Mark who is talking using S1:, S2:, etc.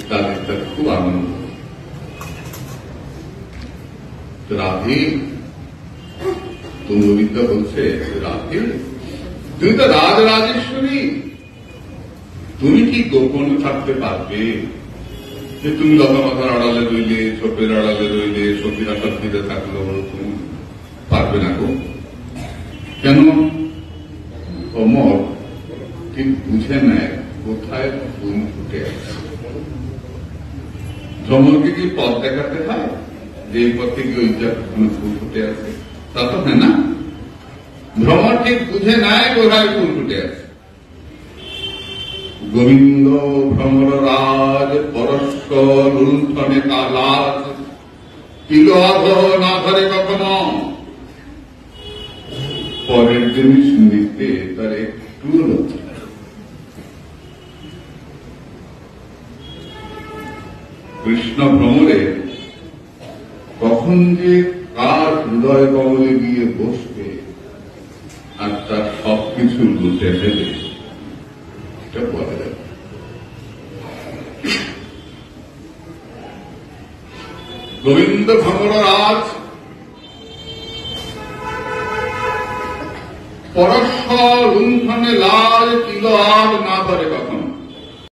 S1: তাদের তার খুব আনন্দ। রাধে তুঙ্গবিদ্যা বলছে, রাধে তুমি তো রাজরাজেশ্বরী, তুমি কি গোপন থাকতে পারবে যে তুমি লতা মাথার আড়ালে রইলে, ছোপের আড়ালে রইলে, সতীরা সত্যিতে থাকলো, তুমি পারবে না গো? কেন? অমর ঠিক বুঝে নেয় কোথায় ফুল ফুটে আছে। ভ্রমণকে কি পথ দেখাতে হয় যে এই পথে কি ওই ফুল ফুটে আছে? তা তো হয় না। ভ্রমণ ঠিক বুঝে নেয় কোথায় ফুল ফুটে আছে। গোবিন্দ ভ্রমর রাজ পরস্ক লুণ্ঠনে কালাজ, তিলধ না ধরে কখনো। পরের জিনিস নিতে তার একটু লজ্জা নেই। কৃষ্ণ ভ্রমরে কখন যে কার হৃদয় কমলে গিয়ে বসবে আর তার সবকিছু লুটে ফেলে, এটা বলা যাবে। গোবিন্দ ভ্রমর রাজ পরস্পর লুণ্ঠনে লাল, তিল আর না ধরে কখনো।